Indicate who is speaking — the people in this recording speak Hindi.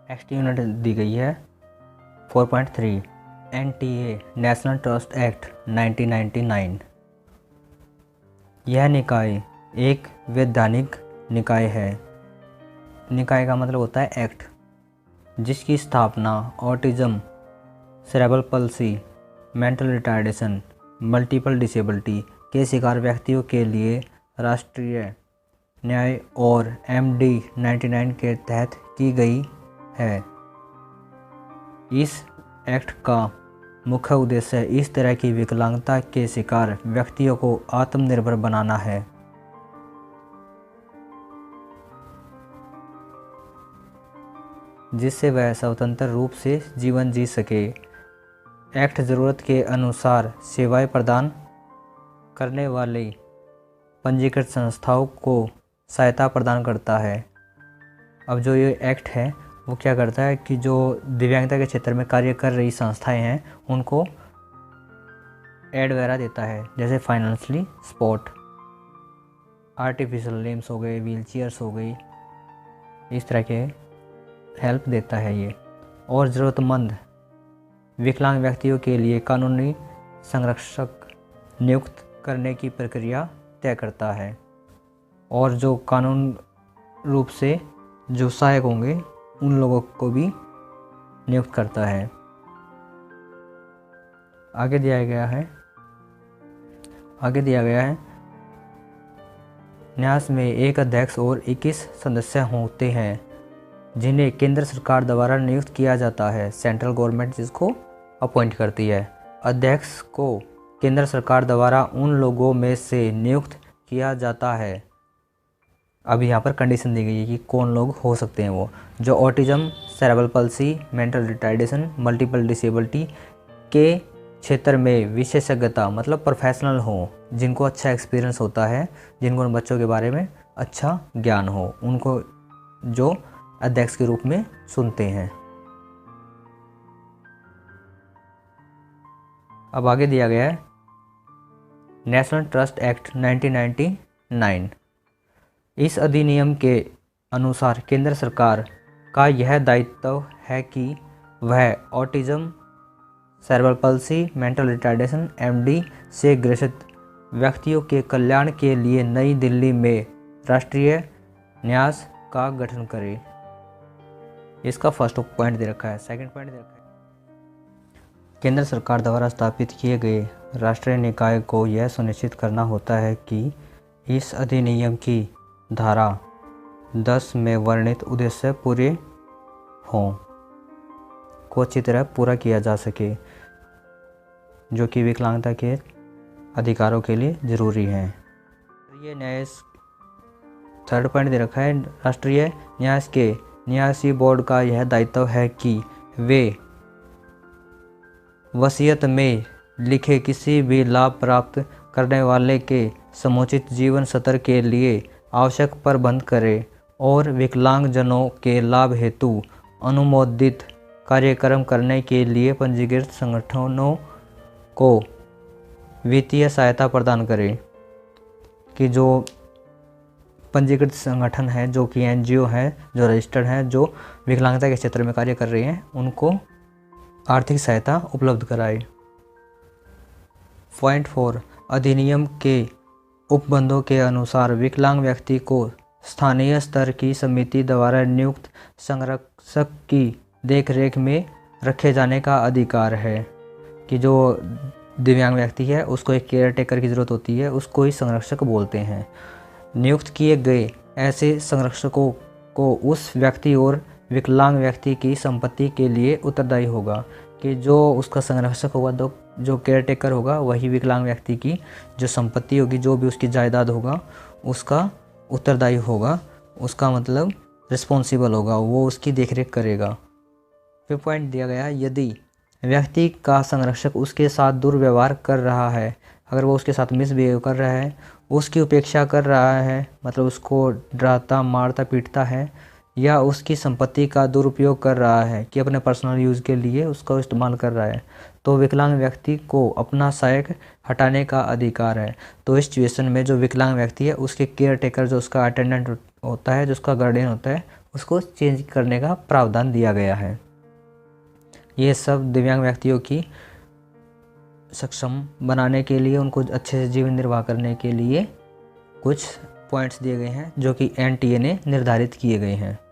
Speaker 1: नेक्स्ट यूनिट दी गई है 4.3 NTA नेशनल ट्रस्ट एक्ट 1999। यह निकाय एक वैधानिक निकाय है। निकाय का मतलब होता है एक्ट, जिसकी स्थापना autism, cerebral palsy, mental retardation, multiple disability के शिकार व्यक्तियों के लिए राष्ट्रीय न्याय और MD 99 के तहत की गई है। इस एक्ट का मुख्य उद्देश्य इस तरह की विकलांगता के शिकार व्यक्तियों को आत्मनिर्भर बनाना है। जिससे वह स्वतंत्र रूप से जीवन जी सके। एक्ट ज़रूरत के अनुसार सेवाएं प्रदान करने वाले पंजीकृत संस्थाओं को सहायता प्रदान करता है। अब जो ये एक्ट है वो क्या करता है कि जो दिव्यांगता के क्षेत्र में कार्य कर रही संस्थाएं हैं उनको एड वगैरह देता है, जैसे फाइनेंशियली सपोर्ट, आर्टिफिशियल लिम्स हो गए, व्हील चेयर्स हो गई, इस तरह के हेल्प देता है ये। और ज़रूरतमंद विकलांग व्यक्तियों के लिए कानूनी संरक्षक नियुक्त करने की प्रक्रिया तय करता है। और जो कानून रूप से जो सहायक होंगे उन लोगों को भी नियुक्त करता है। आगे दिया गया है न्यास में एक अध्यक्ष और 21 सदस्य होते हैं जिन्हें केंद्र सरकार द्वारा नियुक्त किया जाता है। सेंट्रल गवर्नमेंट जिसको अपॉइंट करती है। अध्यक्ष को केंद्र सरकार द्वारा उन लोगों में से नियुक्त किया जाता है। अब यहाँ पर कंडीशन दी गई है कि कौन लोग हो सकते हैं वो, जो autism, cerebral palsy, mental retardation, multiple disability के क्षेत्र में विशेषज्ञता मतलब प्रोफेशनल हो, जिनको अच्छा एक्सपीरियंस होता है, जिनको उन बच्चों के बारे में अच्छा ज्ञान हो, उनको जो अध्यक्ष के रूप में चुनते हैं। अब आगे दिया गया है नेशनल ट्रस्ट एक्ट 1999। इस अधिनियम के अनुसार केंद्र सरकार का यह दायित्व है कि वह autism, cerebral palsy, mental retardation MD से ग्रसित व्यक्तियों के कल्याण के लिए नई दिल्ली में राष्ट्रीय न्यास का गठन करे। इसका फर्स्ट पॉइंट दे रखा है। सेकंड पॉइंट दे रखा है केंद्र सरकार द्वारा स्थापित किए गए राष्ट्रीय निकाय को यह सुनिश्चित करना होता है कि इस अधिनियम की धारा 10 में वर्णित उद्देश्य पूरे हों, को अच्छी तरह पूरा किया जा सके, जो कि विकलांगता के अधिकारों के लिए ज़रूरी हैं। ये न्याय थर्ड पॉइंट दे रखा है राष्ट्रीय न्यास के न्यासी बोर्ड का यह दायित्व है कि वे वसीयत में लिखे किसी भी लाभ प्राप्त करने वाले के समुचित जीवन स्तर के लिए आवश्यक प्रबंध करें और विकलांगजनों के लाभ हेतु अनुमोदित कार्यक्रम करने के लिए पंजीकृत संगठनों को वित्तीय सहायता प्रदान करें। कि जो पंजीकृत संगठन है, जो कि NGO है, जो रजिस्टर्ड हैं, जो विकलांगता के क्षेत्र में कार्य कर रहे हैं, उनको आर्थिक सहायता उपलब्ध कराए। पॉइंट 4 अधिनियम के उपबंधों के अनुसार विकलांग व्यक्ति को स्थानीय स्तर की समिति द्वारा नियुक्त संरक्षक की देखरेख में रखे जाने का अधिकार है। कि जो दिव्यांग व्यक्ति है उसको एक केयर टेकर की ज़रूरत होती है, उसको ही संरक्षक बोलते हैं। नियुक्त किए गए ऐसे संरक्षकों को उस व्यक्ति और विकलांग व्यक्ति की संपत्ति के लिए उत्तरदायी होगा। कि जो उसका संरक्षक होगा, जो केयर टेकर होगा, वही विकलांग व्यक्ति की जो संपत्ति होगी, जो भी उसकी जायदाद होगा, उसका उत्तरदायी होगा। उसका मतलब रिस्पॉन्सिबल होगा, वो उसकी देखरेख करेगा। फिर पॉइंट दिया गया, यदि व्यक्ति का संरक्षक उसके साथ दुर्व्यवहार कर रहा है, अगर वो उसके साथ मिसबिहेव कर रहा है, उसकी उपेक्षा कर रहा है, मतलब उसको डराता, मारता, पीटता है, या उसकी संपत्ति का दुरुपयोग कर रहा है कि अपने पर्सनल यूज़ के लिए उसका इस्तेमाल कर रहा है, तो विकलांग व्यक्ति को अपना सहायक हटाने का अधिकार है। तो इस सिचुएशन में जो विकलांग व्यक्ति है उसके केयर टेकर, जो उसका अटेंडेंट होता है, जो उसका गार्डियन होता है, उसको चेंज करने का प्रावधान दिया गया है। ये सब दिव्यांग व्यक्तियों की सक्षम बनाने के लिए, उनको अच्छे से जीवन निर्वाह करने के लिए कुछ पॉइंट्स दिए गए हैं जो कि NTA ने निर्धारित किए गए हैं।